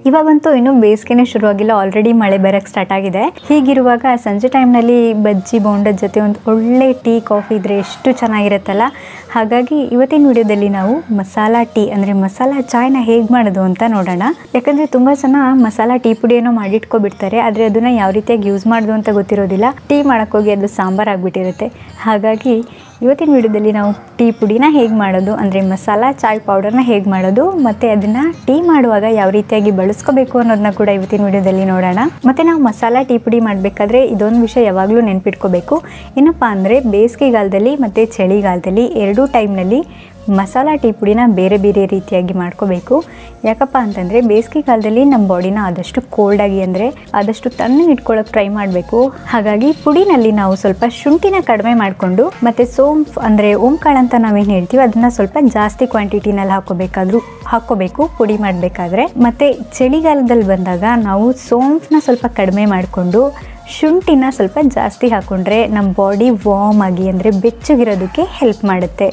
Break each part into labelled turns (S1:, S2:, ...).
S1: ಇವಾಗಂತೂ ಇನ್ನೂ ಬೇಸಿಗೆನೇ ಶುರುವಾಗಿಲ್ಲ, ಆಲ್ರೆಡಿ ಮಳೆ ಬರೋಕ್ಕೆ ಸ್ಟಾರ್ಟ್ ಆಗಿದೆ. ಹೀಗಿರುವಾಗ ಸಂಜೆ ಟೈಮ್ನಲ್ಲಿ ಬಜ್ಜಿ ಬೋಂಡದ ಜೊತೆ ಒಂದು ಒಳ್ಳೆ ಟೀ ಕಾಫಿ ಇದ್ದರೆ ಎಷ್ಟು ಚೆನ್ನಾಗಿರುತ್ತಲ್ಲ. ಹಾಗಾಗಿ ಇವತ್ತಿನ ವಿಡಿಯೋದಲ್ಲಿ ನಾವು ಮಸಾಲಾ ಟೀ ಅಂದರೆ ಮಸಾಲಾ ಚಾಯ್ನ ಹೇಗೆ ಮಾಡೋದು ಅಂತ ನೋಡೋಣ. ಯಾಕಂದರೆ ತುಂಬ ಜನ ಮಸಾಲಾ ಟೀ ಪುಡಿಯನ್ನು ಮಾಡಿಟ್ಕೊಬಿಡ್ತಾರೆ, ಆದರೆ ಅದನ್ನು ಯಾವ ರೀತಿಯಾಗಿ ಯೂಸ್ ಮಾಡೋದು ಅಂತ ಗೊತ್ತಿರೋದಿಲ್ಲ. ಟೀ ಮಾಡೋಕ್ಕೋಗಿ ಅದು ಸಾಂಬಾರು ಆಗಿಬಿಟ್ಟಿರುತ್ತೆ. ಹಾಗಾಗಿ ಇವತ್ತಿನ ವಿಡಿಯೋದಲ್ಲಿ ನಾವು ಟೀ ಪುಡಿನ ಹೇಗೆ ಮಾಡೋದು ಅಂದರೆ ಮಸಾಲಾ ಚಾಯ್ ಪೌಡರ್ನ ಹೇಗೆ ಮಾಡೋದು ಮತ್ತು ಅದನ್ನು ಟೀ ಮಾಡುವಾಗ ಯಾವ ರೀತಿಯಾಗಿ ಬಳಸ್ಕೋಬೇಕು ಅನ್ನೋದನ್ನ ಕೂಡ ಇವತ್ತಿನ ವಿಡಿಯೋದಲ್ಲಿ ನೋಡೋಣ. ಮತ್ತು ನಾವು ಮಸಾಲಾ ಟೀ ಪುಡಿ ಮಾಡಬೇಕಾದ್ರೆ ಇದೊಂದು ವಿಷಯ ಯಾವಾಗಲೂ ನೆನ್ಪಿಟ್ಕೋಬೇಕು. ಏನಪ್ಪ ಅಂದರೆ ಬೇಸಿಗೆಗಾಲದಲ್ಲಿ ಮತ್ತು ಚಳಿಗಾಲದಲ್ಲಿ ಎರಡೂ ಟೈಮ್ನಲ್ಲಿ ಮಸಾಲಾ ಟೀ ಪುಡಿನ ಬೇರೆ ಬೇರೆ ರೀತಿಯಾಗಿ ಮಾಡ್ಕೋಬೇಕು. ಯಾಕಪ್ಪ ಅಂತಂದರೆ ಬೇಸಿಗೆಗಾಲದಲ್ಲಿ ನಮ್ಮ ಬಾಡಿನ ಆದಷ್ಟು ಕೋಲ್ಡಾಗಿ ಅಂದರೆ ಆದಷ್ಟು ತಣ್ಣಗೆ ಇಟ್ಕೊಳ್ಳೋಕೆ ಟ್ರೈ ಮಾಡಬೇಕು. ಹಾಗಾಗಿ ಪುಡಿನಲ್ಲಿ ನಾವು ಸ್ವಲ್ಪ ಶುಂಠಿನ ಕಡಿಮೆ ಮಾಡಿಕೊಂಡು ಮತ್ತು ಸೋಂಫ್ ಅಂದರೆ ಓಂಕಾಳು ಅಂತ ನಾವೇನು ಹೇಳ್ತೀವಿ ಅದನ್ನು ಸ್ವಲ್ಪ ಜಾಸ್ತಿ ಕ್ವಾಂಟಿಟಿನಲ್ಲಿ ಹಾಕ್ಕೋಬೇಕು ಪುಡಿ ಮಾಡಬೇಕಾದ್ರೆ. ಮತ್ತು ಚಳಿಗಾಲದಲ್ಲಿ ಬಂದಾಗ ನಾವು ಸೋಂಫ್ನ ಸ್ವಲ್ಪ ಕಡಿಮೆ ಮಾಡಿಕೊಂಡು ಶುಂಠಿನ ಸ್ವಲ್ಪ ಜಾಸ್ತಿ ಹಾಕ್ಕೊಂಡ್ರೆ ನಮ್ಮ ಬಾಡಿ ವಾರ್ಮ್ ಆಗಿ ಅಂದರೆ ಬೆಚ್ಚಗಿರೋದಕ್ಕೆ ಹೆಲ್ಪ್ ಮಾಡುತ್ತೆ.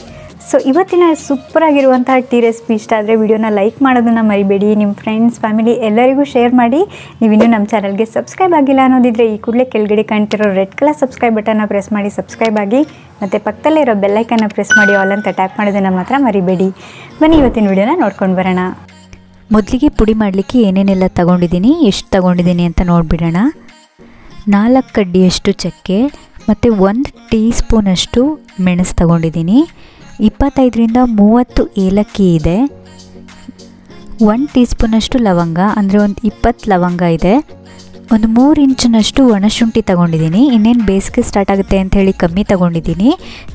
S1: ಸೊ ಇವತ್ತಿನ ಸೂಪರಾಗಿರುವಂತಹ ಟೀ ರೆಸಿಪಿ ಇಷ್ಟ ಆದರೆ ವಿಡಿಯೋನ ಲೈಕ್ ಮಾಡೋದನ್ನು ಮರಿಬೇಡಿ. ನಿಮ್ಮ ಫ್ರೆಂಡ್ಸ್ ಫ್ಯಾಮಿಲಿ ಎಲ್ಲರಿಗೂ ಶೇರ್ ಮಾಡಿ. ನೀವಿನ್ನೂ ನಮ್ಮ ಚಾನಲ್ಗೆ ಸಬ್ಸ್ಕ್ರೈಬ್ ಆಗಿಲ್ಲ ಅನ್ನೋದಿದ್ರೆ ಈ ಕೂಡಲೇ ಕೆಳಗಡೆ ಕಾಣ್ತಿರೋ ರೆಡ್ ಕಲರ್ ಸಬ್ಸ್ಕ್ರೈಬ್ ಬಟನ್ನ ಪ್ರೆಸ್ ಮಾಡಿ ಸಬ್ಸ್ಕ್ರೈಬ್ ಆಗಿ, ಮತ್ತು ಪಕ್ಕದಲ್ಲೇ ಇರೋ ಬೆಲ್ಲೈಕನ್ನ ಪ್ರೆಸ್ ಮಾಡಿ ಆಲ್ ಅಂತ ಟ್ಯಾಪ್ ಮಾಡೋದನ್ನು ಮಾತ್ರ ಮರಿಬೇಡಿ. ಬನ್ನಿ ಇವತ್ತಿನ ವಿಡಿಯೋನ ನೋಡ್ಕೊಂಡು ಬರೋಣ.
S2: ಮೊದಲಿಗೆ ಪುಡಿ ಮಾಡಲಿಕ್ಕೆ ಏನೇನೆಲ್ಲ ತಗೊಂಡಿದ್ದೀನಿ, ಎಷ್ಟು ತಗೊಂಡಿದ್ದೀನಿ ಅಂತ ನೋಡಿಬಿಡೋಣ. 4 ಕಡ್ಡಿಯಷ್ಟು ಚಕ್ಕೆ ಮತ್ತು 1 ಟೀ ಸ್ಪೂನಷ್ಟು ಮೆಣಸು ತಗೊಂಡಿದ್ದೀನಿ. 25ರಿಂದ 30 ಏಲಕ್ಕಿ ಇದೆ. 1 ಟೀ ಸ್ಪೂನಷ್ಟು ಲವಂಗ ಅಂದರೆ ಒಂದು 20 ಲವಂಗ ಇದೆ. ಒಂದು 3 ಇಂಚಿನಷ್ಟು ಒಣಶುಂಠಿ ತಗೊಂಡಿದ್ದೀನಿ. ಇನ್ನೇನು ಬೇಸಿಗೆ ಸ್ಟಾರ್ಟ್ ಆಗುತ್ತೆ ಅಂತ ಹೇಳಿ ಕಮ್ಮಿ ತಗೊಂಡಿದ್ದೀನಿ.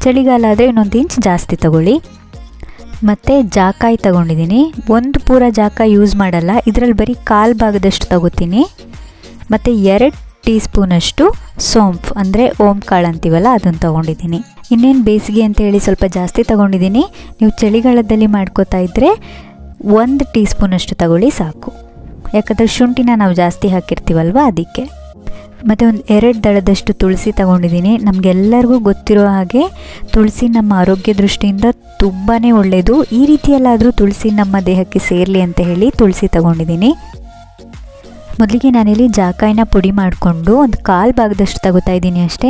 S2: ಚಳಿಗಾಲ ಆದರೆ ಇನ್ನೊಂದು ಇಂಚ್ ಜಾಸ್ತಿ ತಗೊಳ್ಳಿ. ಮತ್ತು ಜಾಕಾಯಿ ತಗೊಂಡಿದ್ದೀನಿ. ಒಂದು ಪೂರ ಜಾಕಾಯಿ ಯೂಸ್ ಮಾಡಲ್ಲ, ಇದರಲ್ಲಿ ಬರೀ 1/4 ಭಾಗದಷ್ಟು ತಗೋತೀನಿ. ಮತ್ತು 2 ಟೀ ಸ್ಪೂನಷ್ಟು ಸೋಂಫ್ ಅಂದರೆ ಓಂಕಾಳು ಅಂತೀವಲ್ಲ ಅದನ್ನು ತೊಗೊಂಡಿದ್ದೀನಿ. ಇನ್ನೇನು ಬೇಸಿಗೆ ಅಂತ ಹೇಳಿ ಸ್ವಲ್ಪ ಜಾಸ್ತಿ ತೊಗೊಂಡಿದ್ದೀನಿ. ನೀವು ಚಳಿಗಾಲದಲ್ಲಿ ಮಾಡ್ಕೋತಾ ಇದ್ದರೆ 1 ಟೀ ಸ್ಪೂನಷ್ಟು ತಗೊಳ್ಳಿ ಸಾಕು, ಯಾಕಂದರೆ ಶುಂಠಿನ ನಾವು ಜಾಸ್ತಿ ಹಾಕಿರ್ತೀವಲ್ವ ಅದಕ್ಕೆ. ಮತ್ತು ಒಂದು 2 ದಳದಷ್ಟು ತುಳಸಿ ತಗೊಂಡಿದ್ದೀನಿ. ನಮಗೆಲ್ಲರಿಗೂ ಗೊತ್ತಿರೋ ಹಾಗೆ ತುಳಸಿ ನಮ್ಮ ಆರೋಗ್ಯ ದೃಷ್ಟಿಯಿಂದ ತುಂಬಾ ಒಳ್ಳೆಯದು. ಈ ರೀತಿಯಲ್ಲಾದರೂ ತುಳಸಿ ನಮ್ಮ ದೇಹಕ್ಕೆ ಸೇರಲಿ ಅಂತ ಹೇಳಿ ತುಳಸಿ ತಗೊಂಡಿದ್ದೀನಿ. ಮೊದಲಿಗೆ ನಾನಿಲ್ಲಿ ಜಾಕಾಯಿನ ಪುಡಿ ಮಾಡಿಕೊಂಡು ಒಂದು 1/4 ಭಾಗದಷ್ಟು ತಗೋತಾ ಇದ್ದೀನಿ ಅಷ್ಟೇ.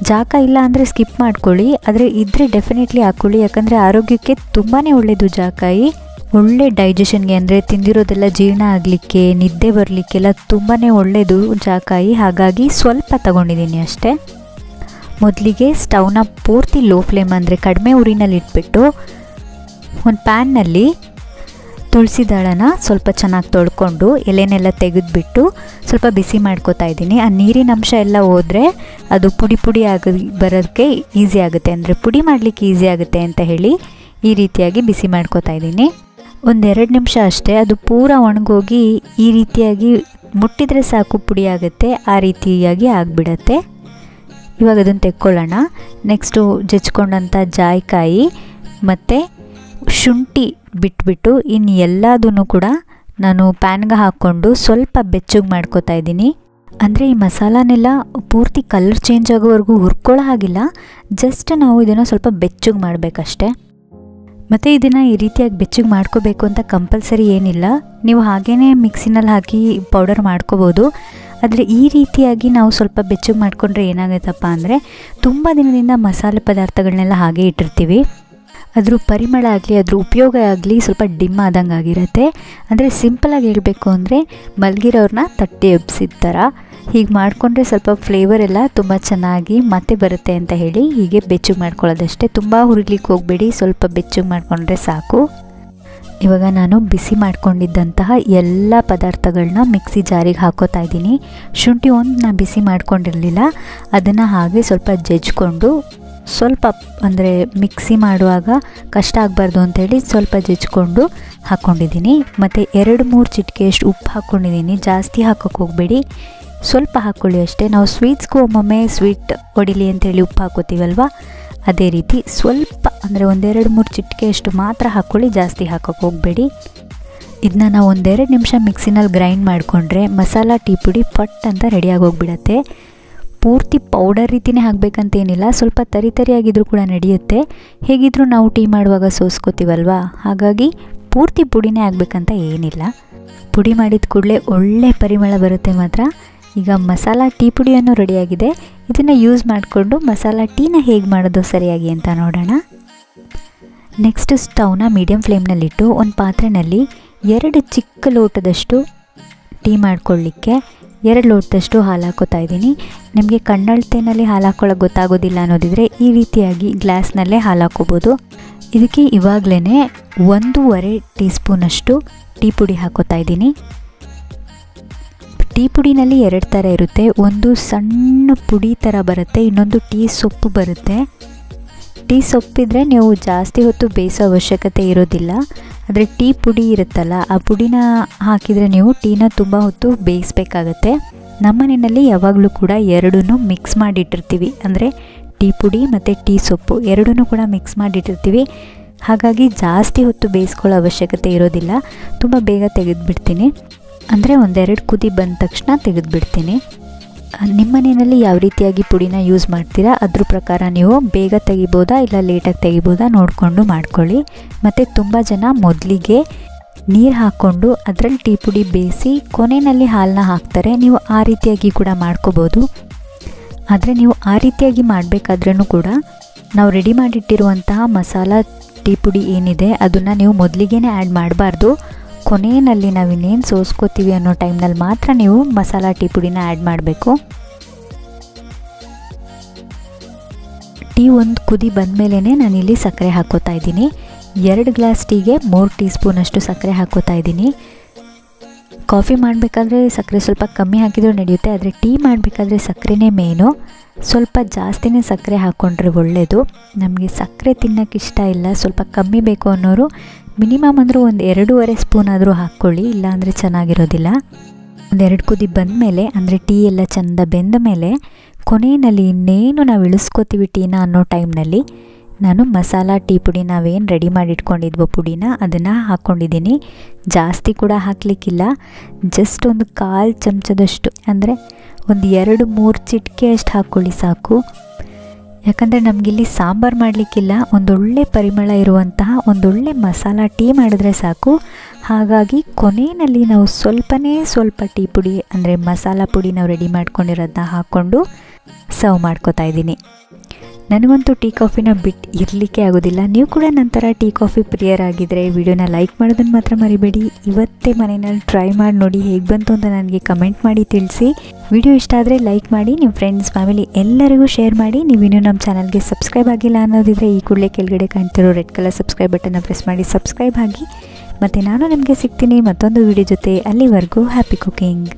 S2: ಜಾಕಾಯಿ ಇಲ್ಲ ಅಂದರೆ ಸ್ಕಿಪ್ ಮಾಡ್ಕೊಳ್ಳಿ, ಆದರೆ ಇದ್ದರೆ ಡೆಫಿನೆಟ್ಲಿ ಹಾಕ್ಕೊಳ್ಳಿ, ಯಾಕಂದರೆ ಆರೋಗ್ಯಕ್ಕೆ ತುಂಬಾ ಒಳ್ಳೆಯದು ಜಾಕಾಯಿ. ಒಳ್ಳೆ ಡೈಜೆಷನ್ಗೆ ಅಂದರೆ ತಿಂದಿರೋದೆಲ್ಲ ಜೀರ್ಣ ಆಗಲಿಕ್ಕೆ, ನಿದ್ದೆ ಬರಲಿಕ್ಕೆಲ್ಲ ತುಂಬಾ ಒಳ್ಳೆಯದು ಜಾಕಾಯಿ. ಹಾಗಾಗಿ ಸ್ವಲ್ಪ ತಗೊಂಡಿದ್ದೀನಿ ಅಷ್ಟೇ. ಮೊದಲಿಗೆ ಸ್ಟವ್ನ ಪೂರ್ತಿ ಲೋ ಫ್ಲೇಮ್ ಅಂದರೆ ಕಡಿಮೆ ಉರಿನಲ್ಲಿ ಇಟ್ಬಿಟ್ಟು ಒಂದು ಪ್ಯಾನ್ನಲ್ಲಿ ತುಳಸಿ ದಳನ ಸ್ವಲ್ಪ ಚೆನ್ನಾಗಿ ತೊಳ್ಕೊಂಡು ಎಲೆನೆಲ್ಲ ತೆಗೆದುಬಿಟ್ಟು ಸ್ವಲ್ಪ ಬಿಸಿ ಮಾಡ್ಕೋತಾ ಇದ್ದೀನಿ. ಆ ನೀರಿನ ಅಂಶ ಎಲ್ಲ ಹೋದರೆ ಅದು ಪುಡಿ ಬರೋದಕ್ಕೆ ಈಸಿ ಆಗುತ್ತೆ, ಅಂದರೆ ಪುಡಿ ಮಾಡಲಿಕ್ಕೆ ಈಸಿ ಆಗುತ್ತೆ ಅಂತ ಹೇಳಿ ಈ ರೀತಿಯಾಗಿ ಬಿಸಿ ಮಾಡ್ಕೋತಾ ಇದ್ದೀನಿ. ಒಂದು 2 ನಿಮಿಷ ಅಷ್ಟೇ, ಅದು ಪೂರ ಒಣಗೋಗಿ ಈ ರೀತಿಯಾಗಿ ಮುಟ್ಟಿದರೆ ಸಾಕು ಪುಡಿ ಆಗುತ್ತೆ, ಆ ರೀತಿಯಾಗಿ ಆಗಿಬಿಡತ್ತೆ. ಇವಾಗ ಅದನ್ನು ತೆಕ್ಕೊಳ್ಳೋಣ. ನೆಕ್ಸ್ಟು ಜಜ್ಕೊಂಡಂಥ ಜಾಯಿಕಾಯಿ ಮತ್ತು ಶುಂಠಿ ಬಿಟ್ಬಿಟ್ಟು ಇನ್ನು ಎಲ್ಲದೂ ಕೂಡ ನಾನು ಪ್ಯಾನ್ಗೆ ಹಾಕ್ಕೊಂಡು ಸ್ವಲ್ಪ ಬೆಚ್ಚಗೆ ಮಾಡ್ಕೋತಾ ಇದ್ದೀನಿ. ಅಂದರೆ ಈ ಮಸಾಲಾನೆಲ್ಲ ಪೂರ್ತಿ ಕಲರ್ ಚೇಂಜ್ ಆಗೋವರೆಗೂ ಹುರ್ಕೊಳ್ಳೋ ಹಾಗಿಲ್ಲ, ಜಸ್ಟ್ ನಾವು ಇದನ್ನು ಸ್ವಲ್ಪ ಬೆಚ್ಚಗೆ ಮಾಡಬೇಕಷ್ಟೆ. ಮತ್ತು ಇದನ್ನು ಈ ರೀತಿಯಾಗಿ ಬೆಚ್ಚಗೆ ಮಾಡ್ಕೋಬೇಕು ಅಂತ ಕಂಪಲ್ಸರಿ ಏನಿಲ್ಲ, ನೀವು ಹಾಗೇ ಮಿಕ್ಸಿನಲ್ಲಿ ಹಾಕಿ ಪೌಡರ್ ಮಾಡ್ಕೋಬೋದು. ಆದರೆ ಈ ರೀತಿಯಾಗಿ ನಾವು ಸ್ವಲ್ಪ ಬೆಚ್ಚಗೆ ಮಾಡಿಕೊಂಡ್ರೆ ಏನಾಗುತ್ತಪ್ಪ ಅಂದರೆ ತುಂಬ ದಿನದಿಂದ ಮಸಾಲೆ ಪದಾರ್ಥಗಳನ್ನೆಲ್ಲ ಹಾಗೆ ಇಟ್ಟಿರ್ತೀವಿ, ಅದ್ರ ಪರಿಮಳ ಆಗಲಿ ಅದ್ರ ಉಪಯೋಗ ಆಗಲಿ ಸ್ವಲ್ಪ ಡಿಮ್ ಆದಂಗೆ ಆಗಿರುತ್ತೆ. ಅಂದರೆ ಸಿಂಪಲಾಗಿ ಹೇಳಬೇಕು ಅಂದರೆ ಮಲಗಿರೋರನ್ನ ತಟ್ಟೆ ಎಬ್ಸಿದ ಥರ ಹೀಗೆ ಮಾಡಿಕೊಂಡ್ರೆ ಸ್ವಲ್ಪ ಫ್ಲೇವರ್ ಎಲ್ಲ ತುಂಬ ಚೆನ್ನಾಗಿ ಮತ್ತೆ ಬರುತ್ತೆ ಅಂತ ಹೇಳಿ ಹೀಗೆ ಬೆಚ್ಚಗೆ ಮಾಡ್ಕೊಳ್ಳೋದಷ್ಟೇ. ತುಂಬ ಹುರಿಲಿಕ್ಕೆ ಹೋಗಬೇಡಿ, ಸ್ವಲ್ಪ ಬೆಚ್ಚಗೆ ಮಾಡಿಕೊಂಡ್ರೆ ಸಾಕು. ಇವಾಗ ನಾನು ಬಿಸಿ ಮಾಡ್ಕೊಂಡಿದ್ದಂತಹ ಎಲ್ಲ ಪದಾರ್ಥಗಳನ್ನ ಮಿಕ್ಸಿ ಜಾರಿಗೆ ಹಾಕೋತಾ ಇದ್ದೀನಿ. ಶುಂಠಿ ನಾನು ಬಿಸಿ ಮಾಡ್ಕೊಂಡಿರಲಿಲ್ಲ, ಅದನ್ನು ಹಾಗೆ ಸ್ವಲ್ಪ ಜಜ್ಕೊಂಡು ಸ್ವಲ್ಪ ಅಂದರೆ ಮಿಕ್ಸಿ ಮಾಡುವಾಗ ಕಷ್ಟ ಆಗಬಾರ್ದು ಅಂಥೇಳಿ ಸ್ವಲ್ಪ ಜಜ್ಕೊಂಡು ಹಾಕ್ಕೊಂಡಿದ್ದೀನಿ. ಮತ್ತು 2-3 ಚಿಟಿಕೆಯಷ್ಟು ಉಪ್ಪು ಹಾಕ್ಕೊಂಡಿದ್ದೀನಿ. ಜಾಸ್ತಿ ಹಾಕೋಕ್ಕೆ ಹೋಗಬೇಡಿ, ಸ್ವಲ್ಪ ಹಾಕ್ಕೊಳ್ಳಿ ಅಷ್ಟೇ. ನಾವು ಸ್ವೀಟ್ಸ್ಗೂ ಒಮ್ಮೊಮ್ಮೆ ಸ್ವೀಟ್ ಹೊಡಿಲಿ ಅಂಥೇಳಿ ಉಪ್ಪು ಹಾಕೋತೀವಲ್ವ, ಅದೇ ರೀತಿ ಸ್ವಲ್ಪ ಅಂದರೆ 1-2-3 ಚಿಟಿಕೆಯಷ್ಟು ಮಾತ್ರ ಹಾಕ್ಕೊಳ್ಳಿ, ಜಾಸ್ತಿ ಹಾಕೋಕ್ಕೆ ಹೋಗಬೇಡಿ. ಇದನ್ನ ನಾವು 1-2 ನಿಮಿಷ ಮಿಕ್ಸಿನಲ್ಲಿ ಗ್ರೈಂಡ್ ಮಾಡಿಕೊಂಡ್ರೆ ಮಸಾಲ ಟೀ ಪುಡಿ ಪಟ್ ಅಂತ ರೆಡಿಯಾಗಿ ಹೋಗ್ಬಿಡತ್ತೆ. ಪೂರ್ತಿ ಪೌಡರ್ ರೀತಿಯೇ ಹಾಕಬೇಕಂತೇನಿಲ್ಲ, ಸ್ವಲ್ಪ ತರಿಯಾಗಿದ್ರೂ ಕೂಡ ನಡೆಯುತ್ತೆ. ಹೇಗಿದ್ದರೂ ನಾವು ಟೀ ಮಾಡುವಾಗ ಸೋಸ್ಕೋತೀವಲ್ವ, ಹಾಗಾಗಿ ಪೂರ್ತಿ ಪುಡಿನೇ ಆಗಬೇಕಂತ ಏನಿಲ್ಲ. ಪುಡಿ ಮಾಡಿದ ಕೂಡಲೇ ಒಳ್ಳೆ ಪರಿಮಳ ಬರುತ್ತೆ ಮಾತ್ರ. ಈಗ ಮಸಾಲ ಟೀ ಪುಡಿಯನ್ನು ರೆಡಿಯಾಗಿದೆ. ಇದನ್ನು ಯೂಸ್ ಮಾಡಿಕೊಂಡು ಮಸಾಲ ಟೀನ ಹೇಗೆ ಮಾಡೋದು ಸರಿಯಾಗಿ ಅಂತ ನೋಡೋಣ. ನೆಕ್ಸ್ಟ್ ಸ್ಟವ್ನ ಮೀಡಿಯಮ್ ಫ್ಲೇಮ್ನಲ್ಲಿಟ್ಟು ಒಂದು ಪಾತ್ರೆಯಲ್ಲಿ 2 ಚಿಕ್ಕ ಲೋಟದಷ್ಟು ಟೀ ಮಾಡ್ಕೊಳ್ಳಿಕ್ಕೆ 2 ಲೋಟದಷ್ಟು ಹಾಲು ಹಾಕೋತಾ ಇದ್ದೀನಿ. ನಿಮಗೆ ಕಣ್ಣಳತೆಯಲ್ಲಿ ಹಾಲು ಹಾಕೊಳ್ಳೋಕೆ ಗೊತ್ತಾಗೋದಿಲ್ಲ ಅನ್ನೋದಿದ್ರೆ ಈ ರೀತಿಯಾಗಿ ಗ್ಲಾಸ್ನಲ್ಲೇ ಹಾಲು ಹಾಕೋಬೋದು. ಇದಕ್ಕೆ ಇವಾಗಲೇ 1.5 ಟೀ ಸ್ಪೂನಷ್ಟು ಟೀ ಪುಡಿ ಹಾಕೋತಾ ಇದ್ದೀನಿ. ಟೀ ಪುಡಿನಲ್ಲಿ 2 ಥರ ಇರುತ್ತೆ. ಒಂದು ಸಣ್ಣ ಪುಡಿ ಥರ ಬರುತ್ತೆ, ಇನ್ನೊಂದು ಟೀ ಸೊಪ್ಪು ಬರುತ್ತೆ. ಟೀ ಸೊಪ್ಪಿದ್ರೆ ನೀವು ಜಾಸ್ತಿ ಹೊತ್ತು ಬೇಯಿಸೋ ಅವಶ್ಯಕತೆ ಇರೋದಿಲ್ಲ. ಆದರೆ ಟೀ ಪುಡಿ ಇರುತ್ತಲ್ಲ, ಆ ಪುಡಿನ ಹಾಕಿದರೆ ನೀವು ಟೀನ ತುಂಬ ಹೊತ್ತು ಬೇಯಿಸಬೇಕಾಗತ್ತೆ. ನಮ್ಮನೆಯಲ್ಲಿ ಯಾವಾಗಲೂ ಕೂಡ ಎರಡನ್ನೂ ಮಿಕ್ಸ್ ಮಾಡಿಟ್ಟಿರ್ತೀವಿ. ಅಂದರೆ ಟೀ ಪುಡಿ ಮತ್ತು ಟೀ ಸೊಪ್ಪು ಎರಡನ್ನೂ ಕೂಡ ಮಿಕ್ಸ್ ಮಾಡಿಟ್ಟಿರ್ತೀವಿ. ಹಾಗಾಗಿ ಜಾಸ್ತಿ ಹೊತ್ತು ಬೇಯಿಸ್ಕೊಳ್ಳೋ ಅವಶ್ಯಕತೆ ಇರೋದಿಲ್ಲ. ತುಂಬ ಬೇಗ ತೆಗೆದುಬಿಡ್ತೀನಿ. ಅಂದರೆ 1-2 ಕುದಿ ಬಂದ ತಕ್ಷಣ ತೆಗೆದುಬಿಡ್ತೀನಿ. ನಿಮ್ಮ ಮನೆಯಲ್ಲಿ ಯಾವ ರೀತಿಯಾಗಿ ಪುಡಿನ ಯೂಸ್ ಮಾಡ್ತೀರಾ ಅದ್ರ ಪ್ರಕಾರ ನೀವು ಬೇಗ ತೆಗಿಬೋದಾ ಇಲ್ಲ ಲೇಟಾಗಿ ತೆಗಿಬೋದಾ ನೋಡಿಕೊಂಡು ಮಾಡ್ಕೊಳ್ಳಿ. ಮತ್ತು ತುಂಬ ಜನ ಮೊದಲಿಗೆ ನೀರು ಹಾಕ್ಕೊಂಡು ಅದರಲ್ಲಿ ಟೀ ಪುಡಿ ಬೇಯಿಸಿ ಕೊನೆಯಲ್ಲಿ ಹಾಲನ್ನ ಹಾಕ್ತಾರೆ. ನೀವು ಆ ರೀತಿಯಾಗಿ ಕೂಡ ಮಾಡ್ಕೋಬೋದು. ಆದರೆ ನೀವು ಆ ರೀತಿಯಾಗಿ ಮಾಡಬೇಕಾದ್ರೂ ಕೂಡ ನಾವು ರೆಡಿ ಮಾಡಿಟ್ಟಿರುವಂತಹ ಮಸಾಲ ಟೀ ಪುಡಿ ಏನಿದೆ ಅದನ್ನು ನೀವು ಮೊದಲಿಗೆ ಆ್ಯಡ್ ಮಾಡಬಾರ್ದು. ಕೊನೆಯಲ್ಲಿ ನಾವು ಇನ್ನೇನು ಸೋಸ್ಕೋತೀವಿ ಅನ್ನೋ ಟೈಮ್ನಲ್ಲಿ ಮಾತ್ರ ನೀವು ಮಸಾಲ ಟೀ ಪುಡಿನ ಆ್ಯಡ್ ಮಾಡಬೇಕು. ಟೀ ಒಂದು ಕುದಿ ಬಂದಮೇಲೆ ನಾನಿಲ್ಲಿ ಸಕ್ಕರೆ ಹಾಕ್ಕೋತಾ ಇದ್ದೀನಿ. 2 ಗ್ಲಾಸ್ ಟೀಗೆ 3 ಟೀ ಸ್ಪೂನಷ್ಟು ಸಕ್ಕರೆ ಹಾಕ್ಕೋತಾ ಇದ್ದೀನಿ. ಕಾಫಿ ಮಾಡಬೇಕಾದ್ರೆ ಸಕ್ಕರೆ ಸ್ವಲ್ಪ ಕಮ್ಮಿ ಹಾಕಿದರೂ ನಡೆಯುತ್ತೆ, ಆದರೆ ಟೀ ಮಾಡಬೇಕಾದ್ರೆ ಸಕ್ಕರೆನೇ ಮೇನು. ಸ್ವಲ್ಪ ಜಾಸ್ತಿನೇ ಸಕ್ಕರೆ ಹಾಕ್ಕೊಂಡ್ರೆ ಒಳ್ಳೆಯದು. ನಮಗೆ ಸಕ್ಕರೆ ತಿನ್ನೋಕ್ಕೆ ಇಷ್ಟ ಇಲ್ಲ, ಸ್ವಲ್ಪ ಕಮ್ಮಿ ಬೇಕು ಅನ್ನೋರು ಮಿನಿಮಮ್ ಅಂದರೂ 1-2.5 ಸ್ಪೂನ್ ಆದರೂ ಹಾಕ್ಕೊಳ್ಳಿ, ಇಲ್ಲಾಂದರೆ ಚೆನ್ನಾಗಿರೋದಿಲ್ಲ. 1-2 ಕುದಿ ಬಂದಮೇಲೆ ಅಂದರೆ ಟೀ ಎಲ್ಲ ಚೆಂದ ಬೆಂದ ಮೇಲೆ ಕೊನೆಯಲ್ಲಿ ಇನ್ನೇನು ನಾವು ಇಳಿಸ್ಕೋತೀವಿ ಟೀನ ಅನ್ನೋ ಟೈಮ್ನಲ್ಲಿ ನಾನು ಮಸಾಲ ಟೀ ಪುಡಿ ನಾವೇನು ರೆಡಿ ಮಾಡಿ ಇಟ್ಕೊಂಡಿದ್ವೋ ಪುಡಿನ ಅದನ್ನು ಹಾಕ್ಕೊಂಡಿದ್ದೀನಿ. ಜಾಸ್ತಿ ಕೂಡ ಹಾಕಲಿಕ್ಕಿಲ್ಲ, ಜಸ್ಟ್ ಒಂದು 1/4 ಚಮಚದಷ್ಟು ಅಂದರೆ 1-2-3 ಚಿಟಿಕೆ ಅಷ್ಟು ಹಾಕ್ಕೊಳ್ಳಿ ಸಾಕು. ಯಾಕಂದರೆ ನಮಗಿಲ್ಲಿ ಸಾಂಬಾರು ಮಾಡಲಿಕ್ಕಿಲ್ಲ, ಒಂದೊಳ್ಳೆ ಪರಿಮಳ ಇರುವಂತಹ ಒಂದೊಳ್ಳೆ ಮಸಾಲ ಟೀ ಮಾಡಿದ್ರೆ ಸಾಕು. ಹಾಗಾಗಿ ಕೊನೆಯಲ್ಲಿ ನಾವು ಸ್ವಲ್ಪ ಟೀ ಪುಡಿ ಅಂದರೆ ಮಸಾಲ ಪುಡಿ ನಾವು ರೆಡಿ ಮಾಡ್ಕೊಂಡಿರೋದನ್ನ ಹಾಕ್ಕೊಂಡು ಸರ್ವ್ ಮಾಡ್ಕೋತಾ ಇದ್ದೀನಿ. ನನಗಂತೂ ಟೀ ಕಾಫಿನ ಬಿಟ್ಟು ಇರಲಿಕ್ಕೆ ಆಗೋದಿಲ್ಲ. ನೀವು ಕೂಡ ನಂತರ ಟೀ ಕಾಫಿ ಪ್ರಿಯರಾಗಿದ್ದರೆ ವಿಡಿಯೋನ ಲೈಕ್ ಮಾಡೋದನ್ನು ಮಾತ್ರ ಮರಿಬೇಡಿ. ಇವತ್ತೇ ಮನೆಯಲ್ಲಿ ಟ್ರೈ ಮಾಡಿ ನೋಡಿ ಹೇಗೆ ಬಂತು ಅಂತ ನನಗೆ ಕಮೆಂಟ್ ಮಾಡಿ ತಿಳಿಸಿ. ವಿಡಿಯೋ ಇಷ್ಟ ಆದರೆ ಲೈಕ್ ಮಾಡಿ, ನಿಮ್ಮ ಫ್ರೆಂಡ್ಸ್ ಫ್ಯಾಮಿಲಿ ಎಲ್ಲರಿಗೂ ಶೇರ್ ಮಾಡಿ. ನೀವಿನ್ನೂ ನಮ್ಮ ಚಾನಲ್ಗೆ ಸಬ್ಸ್ಕ್ರೈಬ್ ಆಗಿಲ್ಲ ಅನ್ನೋದಿದ್ರೆ ಈ ಕೂಡಲೇ ಕೆಳಗಡೆ ಕಾಣ್ತಿರೋ ರೆಡ್ ಕಲರ್ ಸಬ್ಸ್ಕ್ರೈಬ್ ಬಟನ್ನ ಪ್ರೆಸ್ ಮಾಡಿ ಸಬ್ಸ್ಕ್ರೈಬ್ ಆಗಿ. ಮತ್ತು ನಾನು ನಿಮಗೆ ಸಿಗ್ತೀನಿ ಮತ್ತೊಂದು ವಿಡಿಯೋ ಜೊತೆ. ಅಲ್ಲಿವರೆಗೂ ಹ್ಯಾಪಿ ಕುಕಿಂಗ್.